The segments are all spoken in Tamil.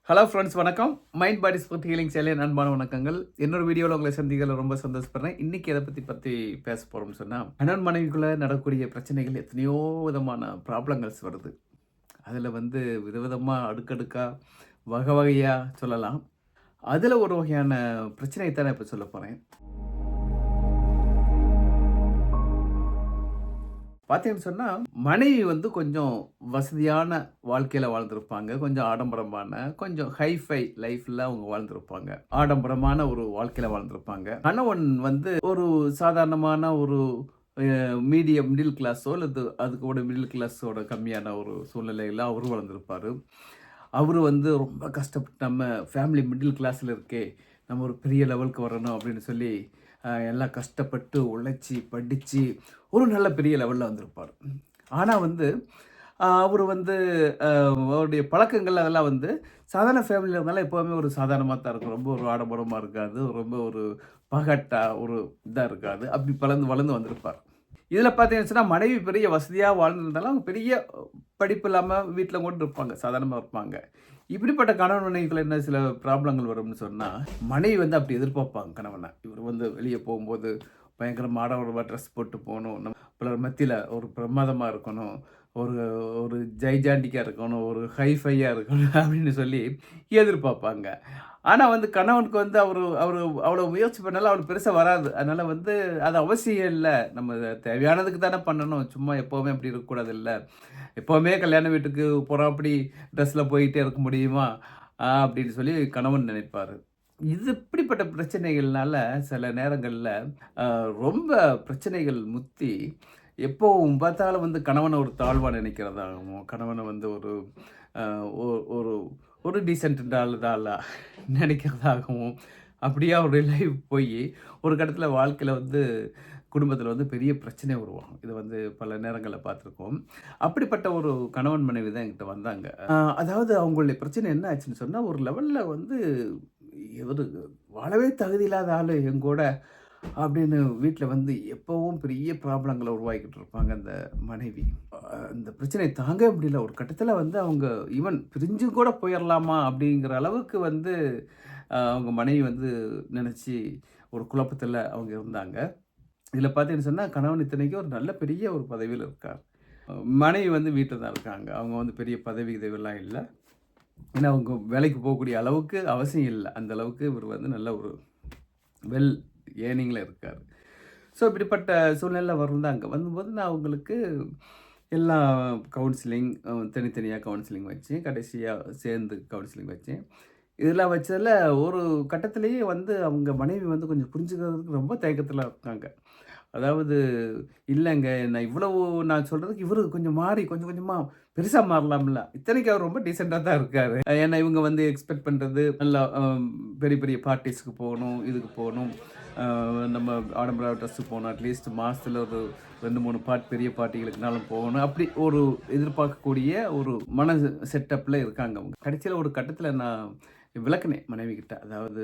ஹலோ ஃப்ரெண்ட்ஸ், வணக்கம். மைண்ட் பாடி ஸ்பிரிட் ஹீலிங் சேனலின் அன்பான வணக்கங்கள். என்னோட வீடியோவில் உங்களை சந்திக்கல ரொம்ப சந்தோஷப்படுறேன். இன்னைக்கு எதை பற்றி பேச போகிறோம்னு சொன்னால், கணவன் மனைவிக்குள்ளே நடக்கக்கூடிய பிரச்சனைகள் எத்தனையோ விதமான ப்ராப்ளங்கள்ஸ் வருது. அதில் விதவிதமாக அடுக்கடுக்காக வகை வகையாக சொல்லலாம். அதில் ஒரு வகையான பிரச்சனையை தான் நான் இப்போ சொல்ல போகிறேன். பார்த்தீங்கன்னு சொன்னா, மனைவி கொஞ்சம் வசதியான வாழ்க்கையில வாழ்ந்திருப்பாங்க. கொஞ்சம் ஆடம்பரமான, கொஞ்சம் ஹைஃபை லைஃப்ல அவங்க வாழ்ந்திருப்பாங்க. ஆடம்பரமான ஒரு வாழ்க்கையில வாழ்ந்திருப்பாங்க. கணவன் ஒரு சாதாரணமான ஒரு மீடியம் மிடில் கிளாஸோ அல்லது அதுக்கூட மிடில் கிளாஸோட கம்மியான ஒரு சூழ்நிலையில அவரும் வளர்ந்திருப்பாரு. அவரு ரொம்ப கஷ்டப்பட்டு நம்ம ஃபேமிலி மிடில் கிளாஸ்ல இருக்கே, நம்ம ஒரு பெரிய லெவலுக்கு வரணும் அப்படின்னு சொல்லி எல்லாம் கஷ்டப்பட்டு உழைச்சி, படிச்சு ஒரு நல்ல பெரிய லெவல்ல வந்திருப்பார். ஆனா அவரு அவருடைய பழக்கங்கள் அதெல்லாம் சாதாரண ஃபேமிலில இருந்தாலும் எப்பவுமே ஒரு சாதாரணமா தான் இருக்கும். ரொம்ப ஒரு ஆடம்பரமா இருக்காது. ரொம்ப ஒரு பகட்டா ஒரு இதா இருக்காது. அப்படி வளர்ந்து வளர்ந்து வந்திருப்பார். இதில பார்த்தீங்கன்னு சொன்னா, மனைவி பெரிய வசதியா வாழ்ந்திருந்தாலும், அவங்க பெரிய படிப்பு இல்லாம வீட்ல கூட இருப்பாங்க. சாதாரணமா இருப்பாங்க. இப்படிப்பட்ட கணவன் மனைவிக்குள்ள என்ன சில ப்ராப்ளங்கள் வரும்னு சொன்னா, மனைவி அப்படி எதிர்பார்ப்பாங்க கணவன. இவரு வெளிய போகும்போது பயங்கரமா ஆடம்பரமா ட்ரெஸ் போட்டு போணும். நம்ம பலர் மத்தியில ஒரு பிரமாதமா இருக்கணும். ஒரு ஒரு ஜைஜாண்டிக்கா இருக்கணும். ஒரு ஹைஃபையா இருக்கணும் அப்படின்னு சொல்லி எதிர்பார்ப்பாங்க. ஆனா கணவனுக்கு அவரு அவரு அவ்வளோ முயற்சி பண்ணாலும் அவருக்கு பெருசா வராது. அதனால அது அவசியம் இல்ல. நம்ம தேவையானதுக்கு தானே பண்ணணும். சும்மா எப்பவுமே அப்படி இருக்கக்கூடாதுல்ல. எப்பவுமே கல்யாண வீட்டுக்கு போறாப்படி ட்ரெஸ்ல போயிட்டே இருக்க முடியுமா? அப்படின்னு சொல்லி கணவன் நினைப்பாரு. இப்படிப்பட்ட பிரச்சனைகள்னால சில நேரங்கள்ல அ ரொம்ப பிரச்சனைகள் முத்தி, எப்பவும் பார்த்தாலும் கணவன ஒரு தாழ்வா நினைக்கிறதாகவும், கணவன ஒரு அ ஒ ஒரு ஒரு டீசென்ட் ஆளா நினைக்கிறதாகவும், அப்படியே அவருடைய லைஃப் போயி, ஒரு கட்டத்தில வாழ்க்கையில குடும்பத்தில பெரிய பிரச்சனை உருவாகும். இது பல நேரங்கள்ல பார்த்துருக்கோம். அப்படிப்பட்ட ஒரு கணவன் மனைவி தான் என்கிட்ட வந்தாங்க. அதாவது அவங்களுடைய பிரச்சனை என்ன ஆச்சுன்னு சொன்னா, ஒரு லெவல்ல இவரு வாழவே தகுதி இல்லாத ஆளு எங்கூட அப்படின்னு வீட்ல எப்பவும் பெரிய ப்ராப்ளங்கள உருவாக்கிட்டு இருப்பாங்க அந்த மனைவி. இந்த பிரச்சனைய தாங்கவே முடியல. ஒரு கட்டத்தில அவங்க ஈவன் பிரிஞ்சு கூட போயிரலாமா அப்படிங்கிற அளவுக்கு அவங்க மனைவி நெனச்சு ஒரு குழப்பத்தில அவங்க இருந்தாங்க. இதில பார்த்தீங்கன்னு சொன்னா, கணவன் இத்தனைக்கும் ஒரு நல்ல பெரிய ஒரு பதவியில இருக்கார். மனைவி வீட்ல தான் இருக்காங்க. அவங்க பெரிய பதவி கிதவிலாம் இல்ல. ஏன்னா, அவங்க வேலைக்கு போகக்கூடிய அளவுக்கு அவசியம் இல்ல. அந்த அளவுக்கு இவரு நல்ல ஒரு வெல் ஏர்னிங்ல இருக்காரு. ஸோ இப்படிப்பட்ட சூழ்நிலையில இருந்தாங்க. வரும்போது நான் அவங்களுக்கு எல்லாம் கவுன்சிலிங் தனித்தனியா கவுன்சிலிங் வச்சேன். கடைசியா சேர்ந்து கவுன்சிலிங் வச்சேன். இதெல்லாம் வச்சதில ஒரு கட்டத்திலேயே அவங்க மனைவி கொஞ்சம் புரிஞ்சுக்கிறதுக்கு ரொம்ப தயக்கத்தில இருக்காங்க. அதாவது இல்லங்க நான் சொல்றதுக்கு இவரு கொஞ்சம் மாறி கொஞ்சம் கொஞ்சமா பெருசா மாறலாம்ல. இத்தனைக்கு அவர் ரொம்ப டீசென்ட்டா தான் இருக்காரு. ஏன்னா இவங்க எக்ஸ்பெக்ட் பண்றது நல்லா பெரிய பெரிய பார்ட்டீஸ்க்கு போகணும், இதுக்கு போகணும். நம்ம ஆடம்பர ட்ரெஸ்ஸுக்கு போகணும். அட்லீஸ்ட் மாசத்துல ஒரு 2, 3 பெரிய பார்ட்டிகளுக்குனாலும் போகணும். அப்படி ஒரு எதிர்பார்க்கக்கூடிய ஒரு மன செட்டப்ல இருக்காங்க அவங்க. கடைசியில ஒரு கட்டத்தில நான் விளக்குனேன் மனைவிகிட்ட. அதாவது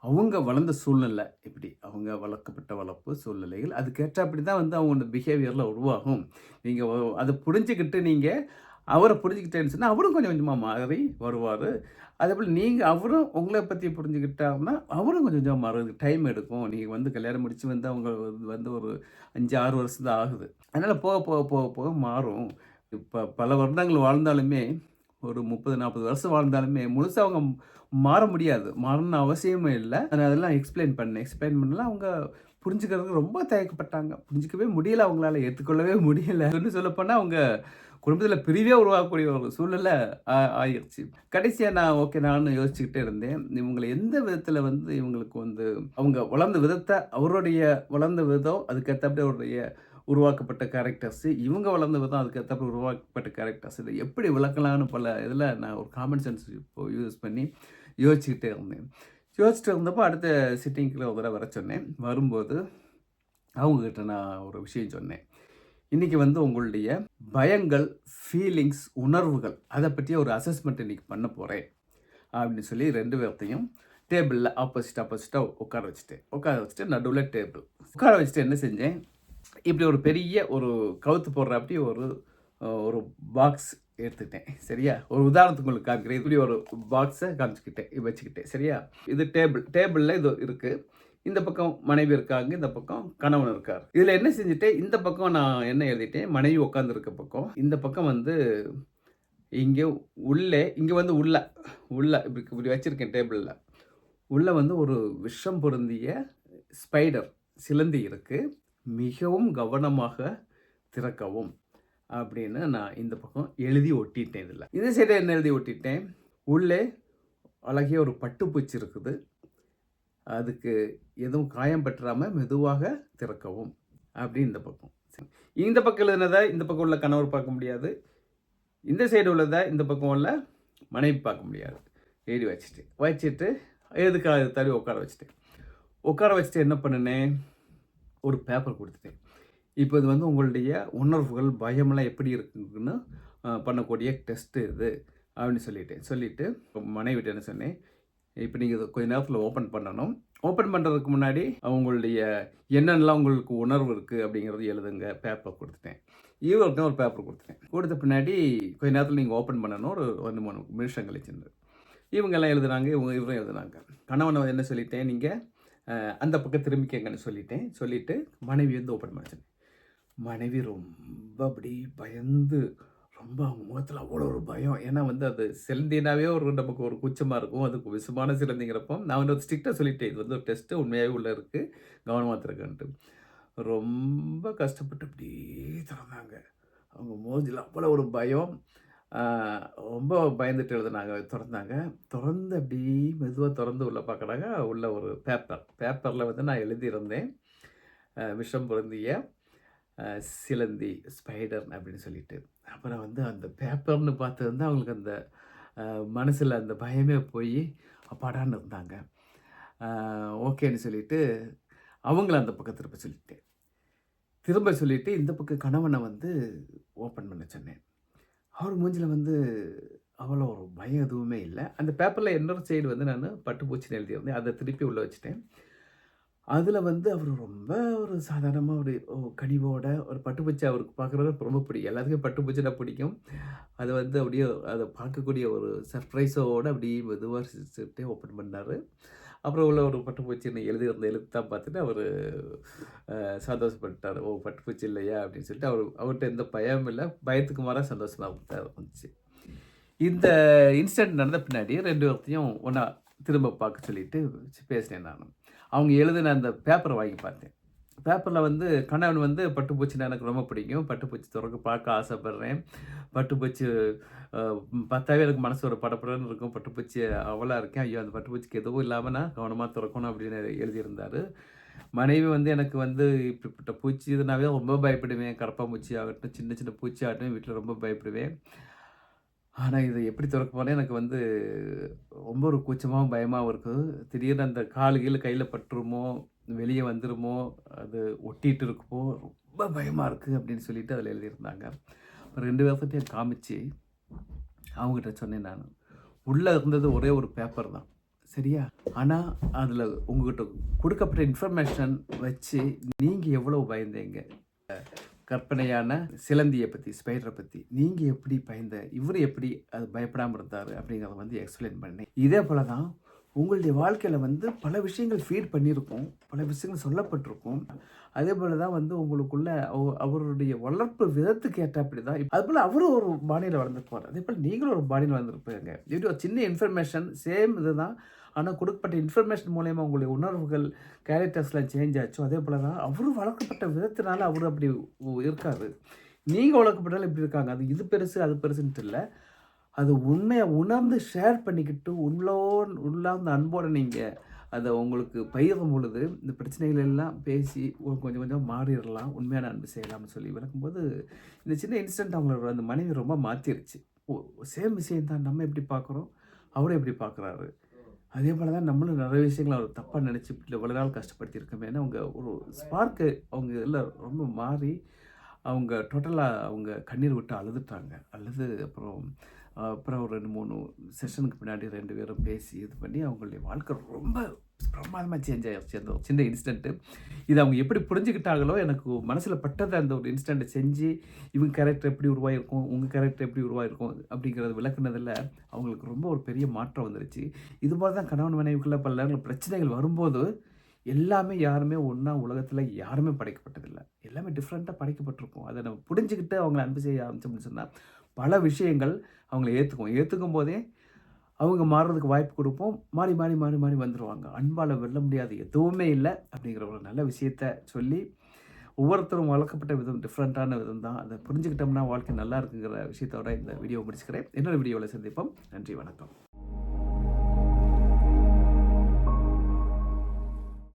அவங்க வளர்ந்த சூழ்நிலை எப்படி? அவங்க வளர்க்கப்பட்ட வளர்ப்பு, சூழ்நிலைகள் அதுக்கேற்றாப்படி தான் அவங்களோட பிஹேவியர்ல உருவாகும். நீங்க அத புரிஞ்சுகிட்டு நீங்க அவர புரிஞ்சுக்கிட்டேன்னு சொன்னா, அவரும் கொஞ்சம் கொஞ்சமா மாறி வருவாரு. அதேபோல நீங்க அவரும் உங்கள பத்தி புரிஞ்சுக்கிட்டாருன்னா, அவரும் கொஞ்சம் கொஞ்சமா மாறுறதுக்கு டைம் எடுக்கும். நீங்க கல்யாணம் முடிச்சு அவங்க ஒரு 5, 6 வருஷம் தான் ஆகுது. அதனால போக, போக, போக, போக மாறும். இப்ப பல வருடங்கள் வாழ்ந்தாலுமே, ஒரு 30, 40 வருஷம் வாழ்ந்தாலுமே, முழுசா அவங்க மாற முடியாது. மாறணும்னு அவசியமே இல்ல. நான் அதெல்லாம் எக்ஸ்ப்ளைன் பண்ணேன். எக்ஸ்ப்ளைன் பண்ணல அவங்க புரிஞ்சுக்கிறதுக்கு ரொம்ப தயக்கப்பட்டாங்க. புரிஞ்சுக்கவே முடியல அவங்களால. ஏத்துக்கொள்ளவே முடியல. இன்னும் சொல்லப்போனா அவங்க குடும்பத்தில பிரிவே உருவாகக்கூடிய ஒரு சூழ்நிலை ஆயிருச்சு. கடைசியா நானும் யோசிச்சுக்கிட்டே இருந்தேன். இவங்கள எந்த விதத்தில இவங்களுக்கு அவங்க வளர்ந்த விதத்த அவருடைய வளர்ந்த விதம் அதுக்கேத்தாப்படி அவருடைய உருவாக்கப்பட்ட கேரக்டர்ஸ், இவங்க வளர்ந்த விதம் அதுக்கேத்தாப்படி உருவாக்கப்பட்ட கேரக்டர்ஸ். இத எப்படி விளக்கலாம்னு பல இதில நான் ஒரு காமன் சென்ஸ் யூஸ் பண்ணி யோசிச்சுக்கிட்டே இருந்தேன். யோசிச்சுட்டு இருந்தப்போ அடுத்த சிட்டிங்ல ஒரு தடவ வர சொன்னேன். வரும்போது அவங்ககிட்ட நான் ஒரு விஷயம் சொன்னேன். இன்னைக்கு உங்களுடைய பயங்கள், ஃபீலிங்ஸ், உணர்வுகள் அத பற்றிய ஒரு அசஸ்மென்ட் இன்னைக்கு பண்ண போறேன். அப்படின்னு சொல்லி 2 பேர்த்தையும் டேபிள்ல ஆப்போசிட்டா உட்கார வச்சுட்டேன். உட்கார வச்சுட்டு நடுவுல டேபிள். உட்கார வச்சுட்டு என்ன செஞ்சேன், இப்படி ஒரு பெரிய ஒரு கவுத்து போடுறாப்படி ஒரு ஒரு பாக்ஸ் எடுத்துக்கிட்டேன். சரியா? ஒரு உதாரணத்துக்கு உங்களுக்கு காமிக்கிறேன். இப்படி ஒரு பாக்ஸ வச்சுக்கிட்டேன். சரியா? இது டேபிள்ல இது இருக்கு. இந்த பக்கம் மனைவி இருக்காங்க. இந்த பக்கம் கணவன் இருக்கார். இதுல என்ன செஞ்சுட்டேன், இந்த பக்கம் நான் என்ன எழுதிட்டேன், மனைவி உட்கார்ந்திருக்க பக்கம். இந்த பக்கம் வந்து இங்க இங்க வந்து உள்ள இப்படி இப்படி வச்சிருக்கேன் டேபிள்ல. உள்ள வந்து ஒரு விஷம் பொருந்திய ஸ்பைடர் சிலந்தி இருக்கு. மிகவும் கவனமாக திறக்கவும் அப்படின்னு நான் இந்த பக்கம் எழுதி ஒட்டிட்டேன் இதுல. இந்த சைடு என்ன எழுதி ஒட்டிட்டேன், உள்ளே அழகிய ஒரு பட்டுப்பூச்சி இருக்குது. அதுக்கு எதுவும் காயம் பற்றாம மெதுவாக திறக்கவும் அப்படின்னு இந்த பக்கம். இந்த பக்கம் எழுதினதை இந்த பக்கம் உள்ள கணவர் பார்க்க முடியாது. இந்த சைடு உள்ளதை இந்த பக்கம் உள்ள மனைவி பார்க்க முடியாது. எழுதி வச்சுட்டு எதுக்காக தள்ளி உட்கார வச்சுட்டு என்ன பண்ணினேன், ஒரு பேப்பர் கொடுத்துட்டேன். இப்போ இது வந்து உங்களுடைய உணர்வுகள், பயமெல்லாம் எப்படி இருக்குன்னு பண்ணக்கூடிய டெஸ்ட்டு இது அப்படின்னு சொல்லிட்டு மனைவிட்ட என்ன சொன்னேன், இப்போ நீங்கள் இதை கொஞ்ச நேரத்தில் ஓப்பன் பண்ணணும். ஓப்பன் பண்ணுறதுக்கு முன்னாடி அவங்களுடைய என்னென்னலாம் உங்களுக்கு உணர்வு இருக்குது அப்படிங்கிறது எழுதுங்க. பேப்பர் கொடுத்துட்டேன். இவருக்கும் ஒரு பேப்பர் கொடுத்த பின்னாடி கொஞ்ச நேரத்தில் நீங்கள் ஓப்பன் பண்ணணும். ஒரு 2-3 நிமிஷம் கழிச்சுன்னு இவங்கெல்லாம் எழுதுனாங்க. இவரும் எழுதுனாங்க. கணவனை என்ன சொல்லிட்டேன், நீங்கள் அந்த பக்கம் திரும்பிக்கங்கன்னு சொல்லிட்டு மனைவி வந்து ஓப்பன் பண்ண சொன்னேன். மனைவி ரொம்ப அப்படி பயந்து, ரொம்ப அவங்க முகத்தில் அவ்வளோ ஒரு பயம். ஏன்னா வந்து அது சிலந்தினாவே நமக்கு ஒரு கூச்சமாக இருக்கும். அதுக்கு விஷமான சிலந்திங்கிறப்போ நான் வந்து ஸ்ட்ரிக்டாக சொல்லிட்டேன், இது வந்து ஒரு டெஸ்ட்டு உண்மையாகவே உள்ளே இருக்குது, கவனமாக திறக்கன்ட்டு. ரொம்ப கஷ்டப்பட்டு அப்படியே திறந்தாங்க. அவங்க மூஞ்சில் அவ்வளோ ஒரு பயம். ரொம்ப பயந்துட்டு திறந்து அப்படி மெதுவாக திறந்து உள்ளே பார்க்குறாங்க. உள்ள ஒரு பேப்பரில் வந்து நான் எழுதியிருந்தேன், விஷம் பொருந்திய சிலந்தி, ஸ்பைடர் அப்படின்னு சொல்லிட்டு. அப்புறம் வந்து அந்த பேப்பர்னு பார்த்தது வந்து அவங்களுக்கு அந்த மனசில் அந்த பயமே போய் அப்பாடான்னு இருந்தாங்க. ஓகேன்னு சொல்லிட்டு அவங்கள அந்த பக்கம் திரும்ப சொல்லிட்டு இந்த பக்கம் கணவனை வந்து ஓப்பன் பண்ண சொன்னேன். அவர் மூஞ்சில் வந்து அவ்வளோ ஒரு பயம் எதுவுமே இல்லை. அந்த பேப்பரில் இன்னொரு சைடு வந்து நான் பட்டுப்பூச்சின்னு எழுதியிருந்தேன். அதை திருப்பி உள்ளே வச்சுட்டேன். அதில் வந்து அவர் ரொம்ப ஒரு சாதாரணமாக ஒரு கனிவோட ஒரு பட்டுப்பூச்சி அவருக்கு பார்க்குறது ரொம்ப பிடிக்கும். எல்லாத்துக்கும் பட்டுப்பூச்சினா பிடிக்கும். அது வந்து அப்படியே அதை பார்க்கக்கூடிய ஒரு சர்ப்ரைஸோடு அப்படியே மெதுவாக ரசிச்சுட்டே ஓப்பன் பண்ணார். அப்புறம் உள்ள ஒரு பட்டுப்பூச்சின்னு எழுதியிருந்த எழுத்தான் பார்த்துட்டு அவர் சந்தோஷப்பட்டார். ஓ, பட்டுப்பூச்சி இல்லையா அப்படின்னு சொல்லிட்டு அவர்கிட்ட எந்த பயமும் இல்லை, பயத்துக்கு மாறாக சந்தோஷமாக இருந்துச்சு. இந்த இன்சிடென்ட் நடந்த பின்னாடி 2 பேர்த்தையும் ஒன்றா திரும்ப பார்க்க சொல்லிட்டு பேசினேன் நான். அவங்க எழுதின அந்த பேப்பரை வாங்கி பார்த்தேன். பேப்பரில் வந்து கணவன் வந்து பட்டுப்பூச்சின்னா எனக்கு ரொம்ப பிடிக்கும், பட்டுப்பூச்சி பார்க்க ஆசைப்பட்றேன், பட்டுப்பூச்சி பார்த்தாவே எனக்கு மனசு ஒரு படப்படன்னு இருக்கும், பட்டுப்பூச்சி அவளாக இருக்கேன், ஐயோ அந்த பட்டுப்பூச்சிக்கு எதுவும் இல்லாமல் நான் கவனமாக திறக்கணும் அப்படின்னு எழுதியிருந்தார். மனைவி வந்து எனக்கு வந்து இப்படிப்பட்ட பூச்சி இதுனாவே ரொம்ப பயப்படுவேன். கரப்பாம்பூச்சி ஆகட்டும், சின்ன சின்ன பூச்சி ஆகட்டும், வீட்டில் ரொம்ப பயப்படுவேன். ஆனால் இதை எப்படி திறக்க போனேன், எனக்கு வந்து ரொம்ப ஒரு கூச்சமாகவும் பயமாகவும் இருக்குது. திடீர்னு அந்த கீழே கையில் பட்டுருமோ, வெளியே வந்துடுமோ, அது ஒட்டிகிட்டு இருக்குமோ, ரொம்ப பயமாக இருக்குது அப்படின்னு சொல்லிட்டு அதில் எழுதியிருந்தாங்க. 2 பேர்த்தையும் காமிச்சு அவங்ககிட்ட சொன்னேன் நான், உள்ளே இருந்தது ஒரே ஒரு பேப்பர் தான், சரியா? ஆனால் அதில் உங்கள்கிட்ட கொடுக்கப்பட்ட இன்ஃபர்மேஷன் வச்சு நீங்கள் எவ்வளோ பயந்தீங்க, கற்பனையான சிலந்தியை பற்றி, ஸ்பைடரை பற்றி நீங்கள் எப்படி இவர் எப்படி அது பயப்படாமல் இருந்தார் அப்படிங்கிறத வந்து எக்ஸ்பிளைன் பண்ணேன். இதே போல் தான் உங்களுடைய வாழ்க்கையில் வந்து பல விஷயங்கள் ஃபீட் பண்ணியிருக்கும், பல விஷயங்கள் சொல்லப்பட்டிருக்கும். அதே போல் தான் வந்து உங்களுக்குள்ள அவருடைய வளர்ப்பு விதத்துக்கு ஏற்றாப்படி தான். அதுபோல் அவரும் ஒரு பாணியில் வளர்ந்துருப்பார், அதே போல் நீங்களும் ஒரு பாணியில் வளர்ந்துருப்பீங்க. இப்படி ஒரு சின்ன இன்ஃபர்மேஷன் சேம் இது தான். ஆனால் கொடுக்கப்பட்ட இன்ஃபர்மேஷன் மூலயமா உங்களுடைய உணர்வுகள், கேரக்டர்ஸ்லாம் சேஞ்ச் ஆச்சோ, அதே போல் தான் அவரும் வளர்க்கப்பட்ட விதத்தினால அவர் அப்படி இருக்காரு. நீங்கள் வளர்க்கப்பட்டாலும் இப்படி இருக்காங்க. அது இது பெருசு அது பெருசுன்ட்டு இல்லை, அது உண்மையை உணர்ந்து ஷேர் பண்ணிக்கிட்டு உள்ளார்ந்த அன்போடு நீங்கள் அதை உங்களுக்கு பயிரும் பொழுது இந்த பிரச்சனைகள் எல்லாம் பேசி கொஞ்சம் கொஞ்சம் மாறிடலாம், உண்மையான அன்பு செய்யலாம்னு சொல்லி விளக்கும்போது இந்த சின்ன இன்சிடென்ட் அவங்களோட அந்த மனைவி ரொம்ப மாற்றிருச்சு. சேம் விஷயம் தான், நம்ம எப்படி பார்க்குறோம், அவரும் எப்படி பார்க்குறாரு. அதே போல் தான் நம்மளும் நிறைய விஷயங்களை அவர் தப்பாக நினச்சி இவ்வளோ நாள் கஷ்டப்படுத்தியிருக்கோமே. ஏன்னா அவங்க ஒரு ஸ்பார்க்கு அவங்க எல்லாம் ரொம்ப மாறி அவங்க டோட்டலாக அவங்க கண்ணீர் விட்டு அழுதுட்டாங்க. அப்புறம் அப்புறம் ஒரு 2, 3 செஷனுக்கு பின்னாடி 2 பேரும் பேசி இது பண்ணி அவங்களுடைய வாழ்க்கை ரொம்ப பிரமாதமா சேஞ்ச் ஆயிருச்சு. அந்த ஒரு சின்ன இன்சிடென்ட்டு. இத அவங்க எப்படி புரிஞ்சுக்கிட்டாங்களோ, எனக்கு மனசுல பட்டத அந்த ஒரு இன்சிடென்ட்ட செஞ்சு, இவங்க கேரக்டர் எப்படி உருவாகியிருக்கும், உங்க கேரக்டர் எப்படி உருவாகியிருக்கும் அப்படிங்கிறத விளக்குனதுல அவங்களுக்கு ரொம்ப ஒரு பெரிய மாற்றம் வந்துருச்சு. இதுபோல தான் கணவன் மனைவிக்குள்ள பல நேரங்கள்ல பிரச்சனைகள் வரும்போது, எல்லாமே யாருமே ஒண்ணா உலகத்துல யாருமே படைக்கப்பட்டதில்ல. எல்லாமே டிஃப்ரெண்ட்டா படைக்கப்பட்டிருக்கோம். அத நம்ம புரிஞ்சுகிட்டு அவங்கள அன்பு செய்ய ஆரம்பிச்சோம்னு சொன்னா, பல விஷயங்கள் அவங்கள ஏத்துக்கும். ஏத்துக்கும்போதே அவங்க மாறுறதுக்கு வாய்ப்பு குடுப்போம். மாறி, மாறி, மாறி, மாறி வந்துருவாங்க. அன்பால வெல்ல முடியாது எதுவுமே இல்ல. அப்படிங்கிற ஒரு நல்ல விஷயத்த சொல்லி, ஒவ்வொருத்தரும் வளர்க்கப்பட்ட விதம் டிஃப்ரெண்ட்டான விதம் தான். அத புரிஞ்சுக்கிட்டோம்னா வாழ்க்கை நல்லா இருக்குங்கிற விஷயத்தோட இந்த வீடியோவ முடிச்சுக்கிறேன். இன்னொரு வீடியோல சந்திப்போம். நன்றி, வணக்கம்.